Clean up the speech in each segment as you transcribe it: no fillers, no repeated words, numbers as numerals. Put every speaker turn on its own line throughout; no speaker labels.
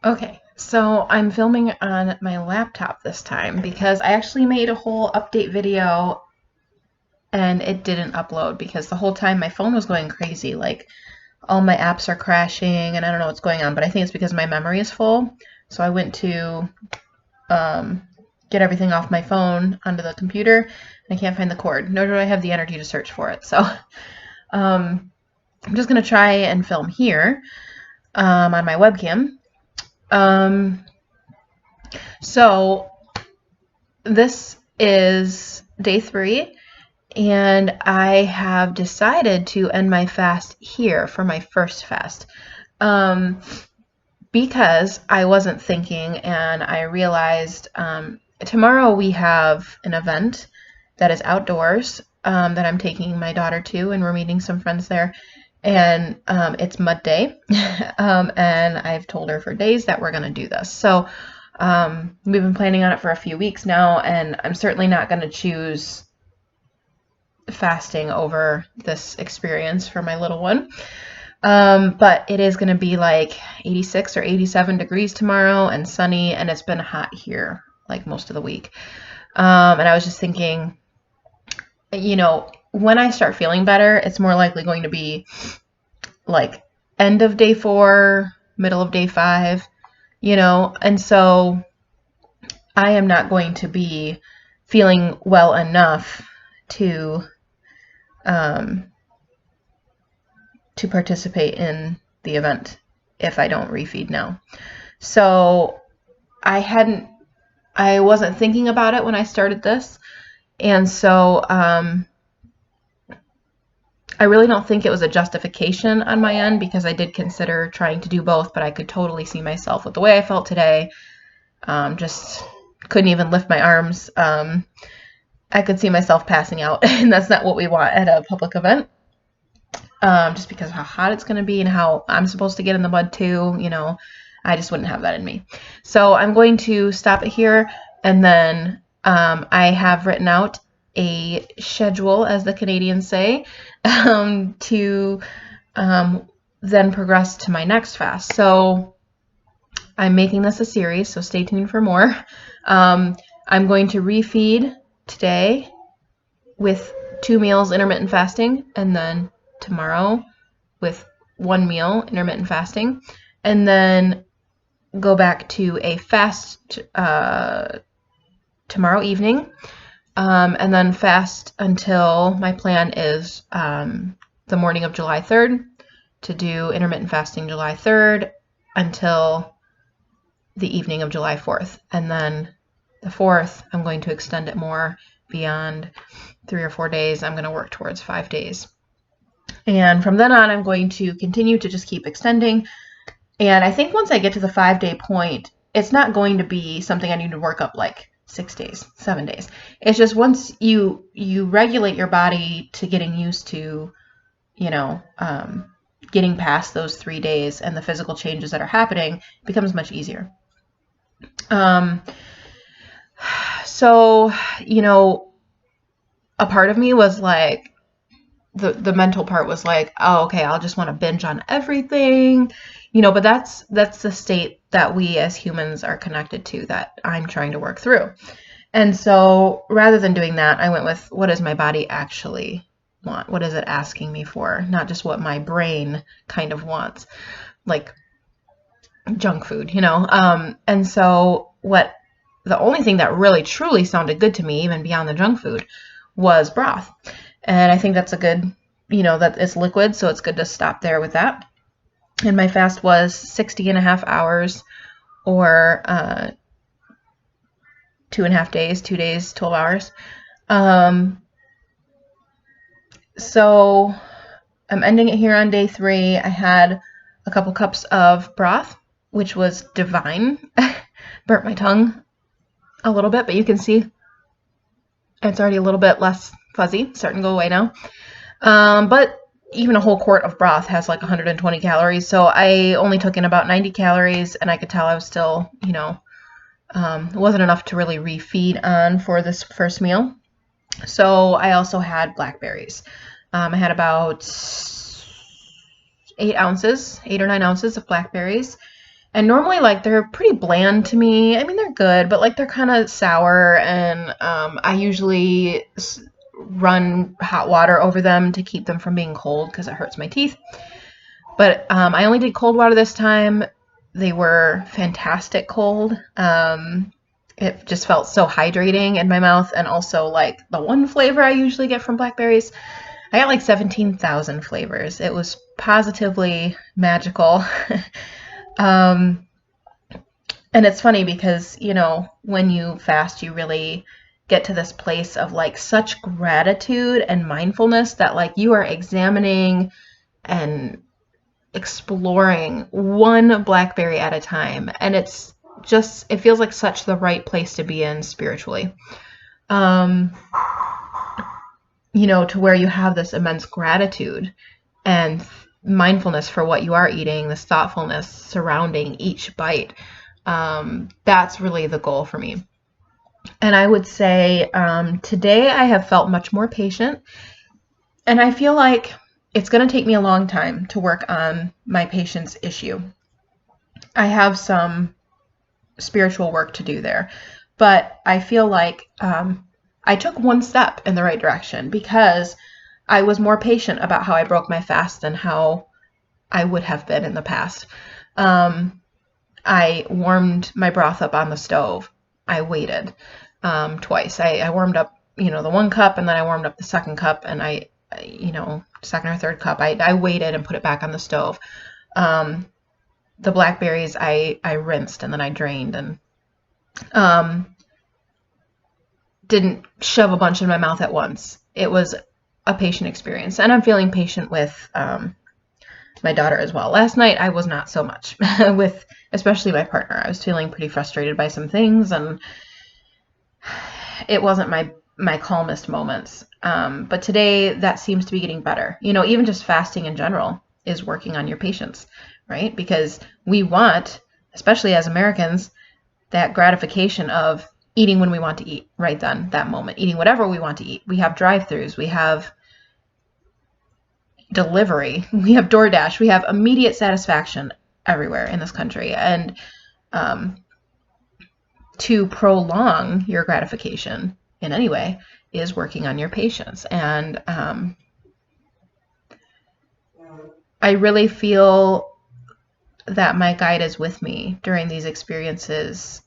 Okay, so I'm filming on my laptop this time because I actually made a whole update video and it didn't upload because the whole time my phone was going crazy. Like all my apps are crashing and I don't know what's going on, but I think it's because my memory is full. So I went to um, get everything off my phone onto the computer and I can't find the cord, nor do I have the energy to search for it. So I'm just going to try and film here on my webcam. Um, so this is day 3, and I have decided to end my fast here for my first fast. Um, because I wasn't thinking, and I realized tomorrow we have an event that is outdoors that I'm taking my daughter to, and we're meeting some friends there. And it's mud day, and I've told her for days that we're going to do this. So we've been planning on it for a few weeks now, and I'm certainly not going to choose fasting over this experience for my little one. But it is going to be like 86 or 87 degrees tomorrow and sunny, and it's been hot here like most of the week. And I was just thinking, when I start feeling better, it's more likely going to be like end of day 4, middle of day 5, and so I am not going to be feeling well enough to um, to participate in the event if I don't refeed now. So I wasn't thinking about it when I started this, and so I really don't think it was a justification on my end because I did consider trying to do both, but I could totally see myself with the way I felt today. Just couldn't even lift my arms. I could see myself passing out, and that's not what we want at a public event. Just because of how hot it's going to be and how I'm supposed to get in the mud too, I just wouldn't have that in me. So I'm going to stop it here, and then I have written out a schedule, as the Canadians say, to then progress to my next fast. So I'm making this a series, so stay tuned for more. I'm going to refeed today with 2 meals intermittent fasting, and then tomorrow with 1 meal intermittent fasting, and then go back to a fast tomorrow evening, and then fast until my plan is the morning of July 3rd to do intermittent fasting July 3rd until the evening of July 4th. And then the 4th, I'm going to extend it more beyond 3 or 4 days. I'm going to work towards 5 days. And from then on, I'm going to continue to just keep extending. And I think once I get to the 5-day point, it's not going to be something I need to work up like 6 days, 7 days. It's just once you regulate your body to getting used to, getting past those 3 days and the physical changes that are happening, it becomes much easier. So, a part of me was like, the mental part was like, oh, okay, I'll just want to binge on everything, but that's the state that we as humans are connected to that I'm trying to work through. And so rather than doing that, I went with what does my body actually want? What is it asking me for? Not just what my brain kind of wants, like junk food, and so the only thing that really truly sounded good to me, even beyond the junk food, was broth. And I think that's a good, that it's liquid, so it's good to stop there with that. And my fast was 60.5 hours, or 2.5 days, 2 days, 12 hours. So I'm ending it here on day 3. I had a couple cups of broth, which was divine. Burnt my tongue a little bit, but you can see it's already a little bit less fuzzy, starting to go away now. But even a whole quart of broth has like 120 calories, so I only took in about 90 calories, and I could tell I was still, it wasn't enough to really refeed on for this first meal. So I also had blackberries. I had about 8 or 9 ounces of blackberries, And normally, like, they're pretty bland to me. I mean, they're good, but like they're kind of sour, and I usually run hot water over them to keep them from being cold because it hurts my teeth. But I only did cold water this time. They were fantastic cold. It just felt so hydrating in my mouth, and also like the one flavor I usually get from blackberries, I got like 17,000 flavors. It was positively magical. um, and it's funny because, you know, when you fast, you really get to this place of like such gratitude and mindfulness that like you are examining and exploring one blackberry at a time. And it's just, it feels like such the right place to be in spiritually. You know, to where you have this immense gratitude and mindfulness for what you are eating, this thoughtfulness surrounding each bite. That's really the goal for me. And I would say today I have felt much more patient. And I feel like it's going to take me a long time to work on my patience issue. I have some spiritual work to do there. But I feel like I took one step in the right direction because I was more patient about how I broke my fast than how I would have been in the past. I warmed my broth up on the stove. I waited twice. I warmed up, you know, the 1 cup, and then I warmed up the 2nd cup, and I you know, 2nd or 3rd cup, I waited and put it back on the stove. The blackberries I rinsed and then I drained, and didn't shove a bunch in my mouth at once. It was a patient experience, and I'm feeling patient with my daughter as well. Last night I was not so much with especially my partner. I was feeling pretty frustrated by some things, and it wasn't my calmest moments. But today that seems to be getting better. You know, even just fasting in general is working on your patience, right? Because we want, especially as Americans, that gratification of eating when we want to eat right then, that moment, eating whatever we want to eat. We have drive-thrus, we have delivery, we have DoorDash, we have immediate satisfaction everywhere in this country. And to prolong your gratification in any way is working on your patience. And I really feel that my guide is with me during these experiences,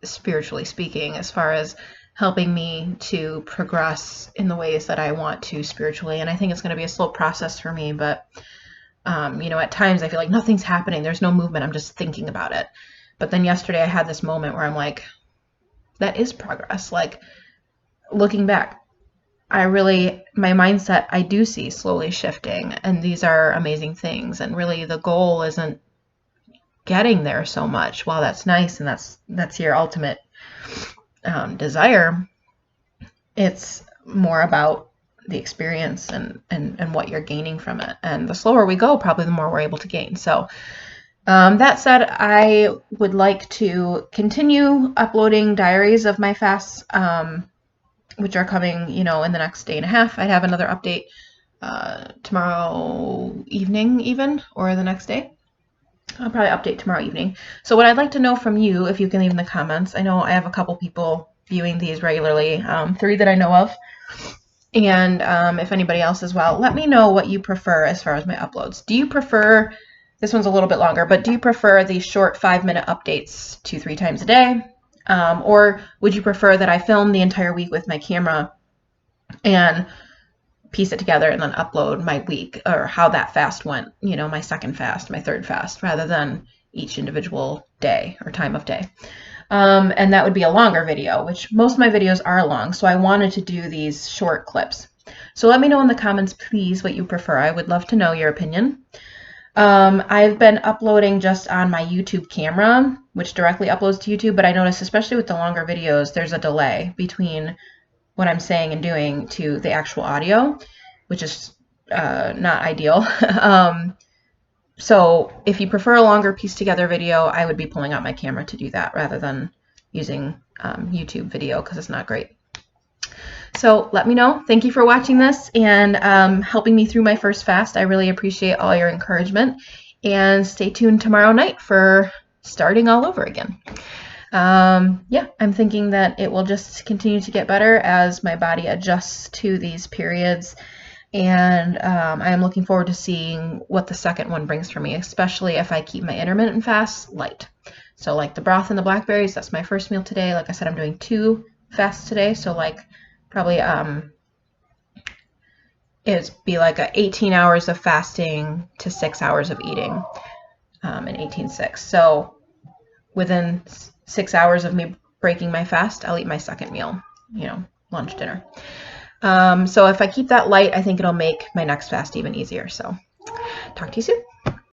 spiritually speaking, as far as helping me to progress in the ways that I want to spiritually. And I think it's going to be a slow process for me, but you know, at times I feel like nothing's happening. There's no movement. I'm just thinking about it. But then yesterday I had this moment where I'm like, that is progress. Like, looking back, my mindset, I do see slowly shifting, and these are amazing things. And really the goal isn't getting there so much. While that's nice and that's your ultimate desire, it's more about the experience and what you're gaining from it. And the slower we go, probably the more we're able to gain. So that said, I would like to continue uploading diaries of my fasts, which are coming, you know, in the next day and a half. I'd have another update tomorrow evening even, or the next day. I'll probably update tomorrow evening. So what I'd like to know from you, if you can leave in the comments, I know I have a couple people viewing these regularly, 3 that I know of, and if anybody else as well, let me know what you prefer as far as my uploads. Do you prefer, this one's a little bit longer, but do you prefer these short 5-minute updates 2-3 times a day? Or would you prefer that I film the entire week with my camera and piece it together and then upload my week, or how that fast went, you know, my 2nd fast, my 3rd fast, rather than each individual day or time of day? And that would be a longer video, which most of my videos are long, so I wanted to do these short clips. So let me know in the comments, please, what you prefer. I would love to know your opinion. I've been uploading just on my YouTube camera, which directly uploads to YouTube, but I notice, especially with the longer videos, there's a delay between what I'm saying and doing to the actual audio, which is not ideal. So if you prefer a longer piece together video, I would be pulling out my camera to do that rather than using YouTube video, because it's not great. So let me know. Thank you for watching this and helping me through my first fast. I really appreciate all your encouragement. And stay tuned tomorrow night for starting all over again. Yeah, I'm thinking that it will just continue to get better as my body adjusts to these periods. And I am looking forward to seeing what the second one brings for me, especially if I keep my intermittent fast light. So like the broth and the blackberries, that's my first meal today. Like I said, I'm doing 2 fasts today. So like probably it'd be like 18 hours of fasting to 6 hours of eating in 18-6. So within 6 hours of me breaking my fast, I'll eat my second meal, you know, lunch, dinner. So if I keep that light, I think it'll make my next fast even easier. So talk to you soon.